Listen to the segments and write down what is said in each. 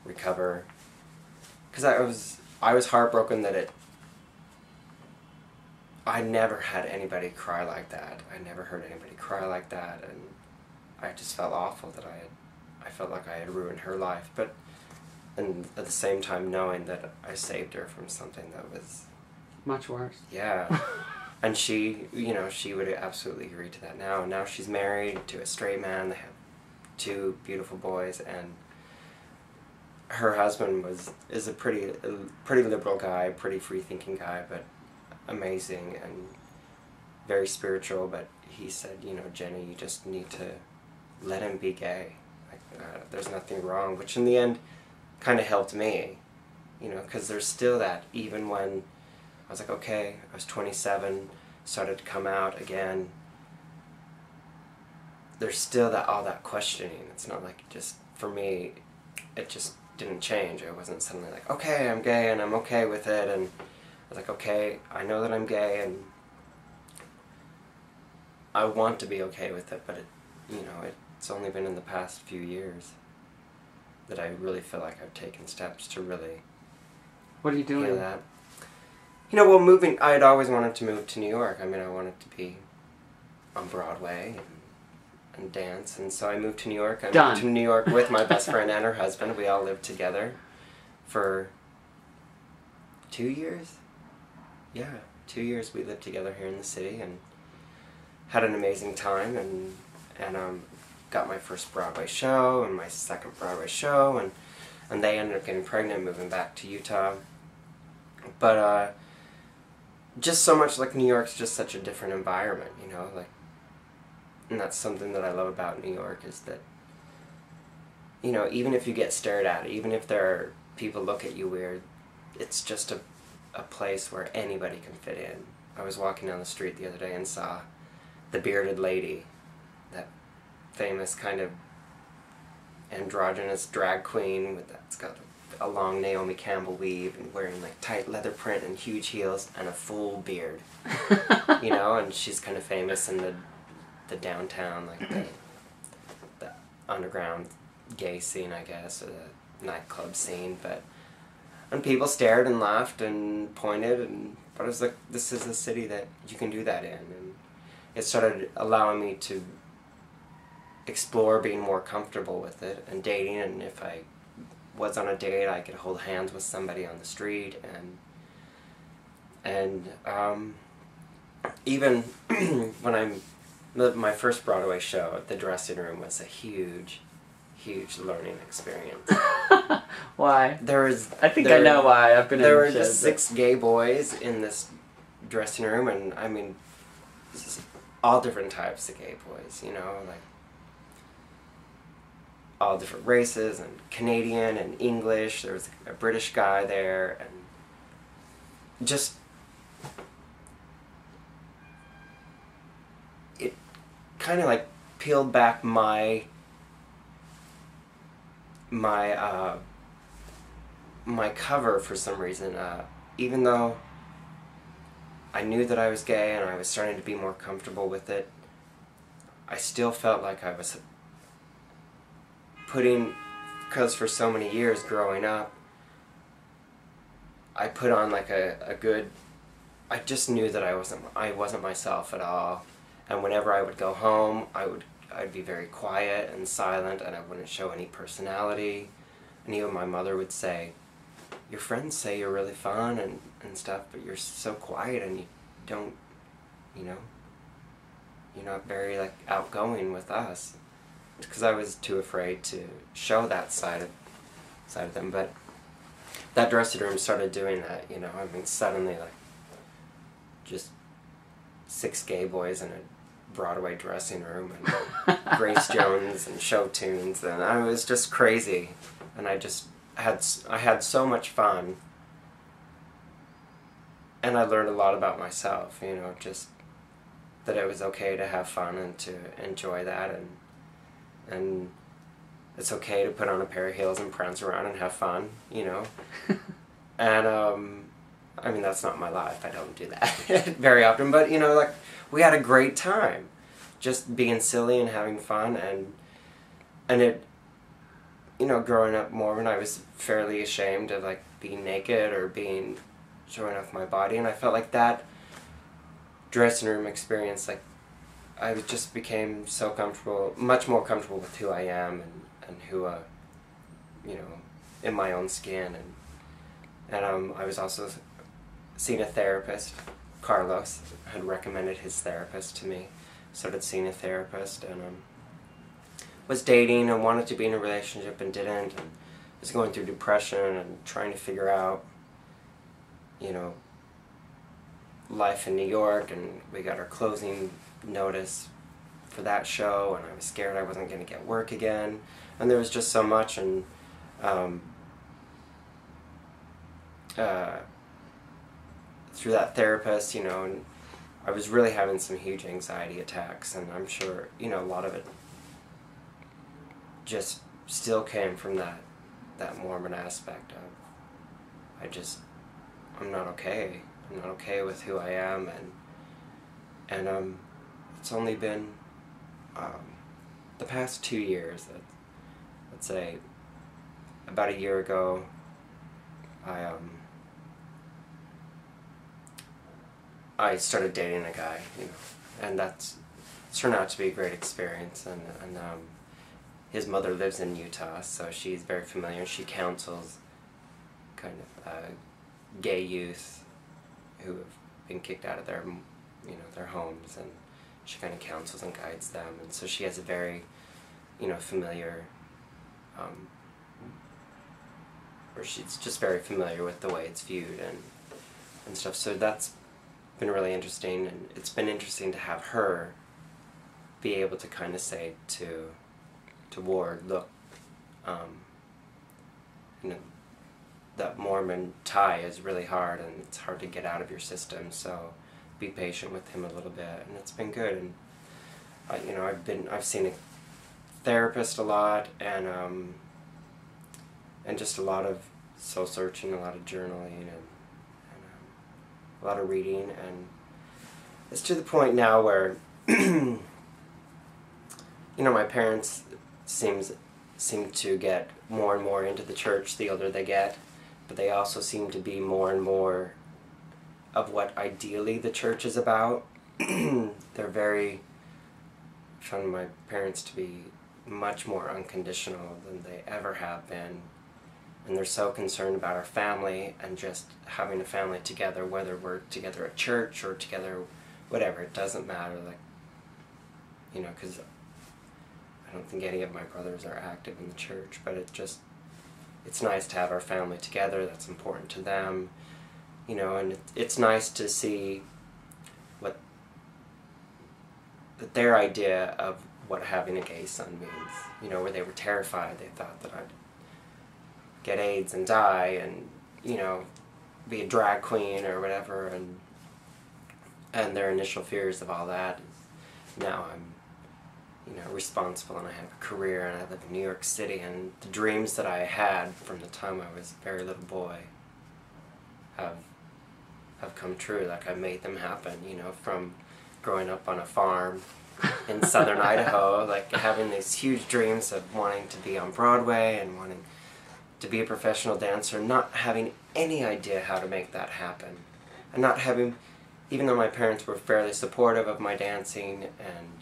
recover. Because I was heartbroken that I never had anybody cry like that. I never heard anybody cry like that, and I just felt awful that I felt like I had ruined her life, and at the same time knowing that I saved her from something that was much worse. Yeah. And she, you know, she would absolutely agree to that now. And now she's married to a straight man. They have 2 beautiful boys, and her husband is a pretty liberal guy, pretty free-thinking guy, but amazing and very spiritual. But he said, you know, Jenny, you just need to let him be gay. Like, there's nothing wrong, which in the end kind of helped me, you know, because there's still that, even when I was like, okay, I was 27, started to come out again, there's still all that questioning. It's not like just, for me, it just didn't change. I wasn't suddenly like, okay, I'm gay and I'm okay with it, and I was like, okay, I know that I'm gay and I want to be okay with it, but you know, it's only been in the past few years that I really feel like I've taken steps to really What are you doing? heal that. You know, well, moving, I had always wanted to move to New York. I mean, I wanted to be on Broadway and dance, and so I moved to New York. I moved to New York with my best friend and her husband. We all lived together for 2 years. Yeah, 2 years we lived together here in the city and had an amazing time, and got my first Broadway show and my second Broadway show, and they ended up getting pregnant, moving back to Utah. But just so much, like, New York's just such a different environment, you know, like, and that's something that I love about New York, is that, you know, even if you get stared at, even if there are people look at you weird, it's just a place where anybody can fit in. I was walking down the street the other day and saw the bearded lady, that famous kind of androgynous drag queen that's got a long Naomi Campbell weave and wearing like tight leather print and huge heels and a full beard. You know, and she's kind of famous in the downtown, like the underground gay scene, I guess, or the nightclub scene. And people stared and laughed and pointed, but I was like, this is a city that you can do that in, and it started allowing me to explore being more comfortable with it and dating, and if I was on a date, I could hold hands with somebody on the street, and even when my first Broadway show, the dressing room was a huge learning experience. Why? I know why. I've been. There were just 6 gay boys in this dressing room, and I mean, all different types of gay boys, you know, like all different races, and Canadian and English. There was a British guy there, and just it kind of like peeled back my cover for some reason. Even though I knew that I was gay and I was starting to be more comfortable with it, I still felt like I was because for so many years growing up, I put on like a good, I just knew that I wasn't myself at all, and whenever I would go home, I'd be very quiet and silent, and I wouldn't show any personality, and even my mother would say, your friends say you're really fun and stuff, but you're so quiet and you don't, you know, you're not very like outgoing with us. Because I was too afraid to show that side of them. But that dressing room started doing that, you know. I mean, suddenly, like, just 6 gay boys in a Broadway dressing room, and Grace Jones and show tunes, and I was just crazy. And I had so much fun, and I learned a lot about myself, you know, just that it was okay to have fun and to enjoy that, and it's okay to put on a pair of heels and prance around and have fun, you know. And I mean, that's not my life. I don't do that very often, but you know, like, we had a great time just being silly and having fun, and it growing up Mormon, I was fairly ashamed of like being naked or showing off my body, and I felt like that dressing room experience, like I just became so comfortable, much more comfortable with who I am and who, in my own skin, and I was also seeing a therapist. Carlos had recommended his therapist to me, started seeing a therapist, and was dating and wanted to be in a relationship and didn't, and was going through depression and trying to figure out, life in New York, and we got our closing notice for that show, and I was scared I wasn't going to get work again, and there was just so much, and through that therapist, and I was really having some huge anxiety attacks, and I'm sure, a lot of it just still came from that Mormon aspect of, I'm not okay. I'm not okay with who I am, and it's only been the past 2 years, let's say about a year ago, I started dating a guy, and that's turned out to be a great experience, and his mother lives in Utah, so she's very familiar. She counsels kind of gay youth who have been kicked out of their homes, and she kind of counsels and guides them, and so she has a very, familiar, or she's just very familiar with the way it's viewed and stuff, so that's been really interesting, and it's been interesting to have her be able to kind of say to Ward, look, that Mormon tie is really hard, and it's hard to get out of your system, so be patient with him a little bit, and it's been good, and I've seen a therapist a lot, and just a lot of soul searching, a lot of journaling, and a lot of reading, and it's to the point now where my parents seem to get more and more into the church the older they get, but they also seem to be more and more of what ideally the church is about. I found my parents to be much more unconditional than they ever have been, and they're so concerned about our family and just having a family together, whether we're together at church or together whatever, it doesn't matter, because I don't think any of my brothers are active in the church, but it's nice to have our family together. That's important to them, and it's nice to see that their idea of what having a gay son means, where they were terrified. They thought that I'd get AIDS and die and, be a drag queen or whatever, and their initial fears of all that is now I'm responsible, and I have a career, and I live in New York City, and the dreams that I had from the time I was a very little boy have come true. Like, I made them happen, from growing up on a farm in southern Idaho, like having these huge dreams of wanting to be on Broadway and wanting to be a professional dancer, not having any idea how to make that happen, and not having, even though my parents were fairly supportive of my dancing, and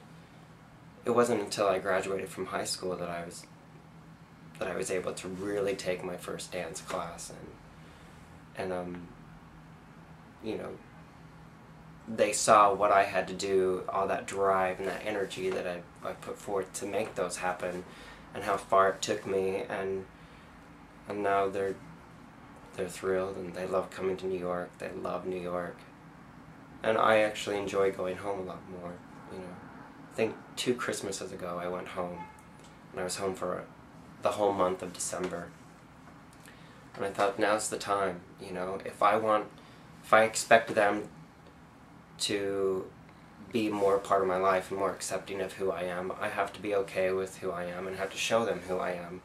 it wasn't until I graduated from high school that I was able to really take my first dance class, and they saw what I had to do, all that drive and that energy that I put forth to make those happen, and how far it took me, and now they're thrilled, and they love coming to New York. They love New York, and I actually enjoy going home a lot more. I think 2 Christmases ago I went home, and I was home for the whole month of December, and I thought, now's the time. If I expect them to be more a part of my life and more accepting of who I am, I have to be okay with who I am and have to show them who I am.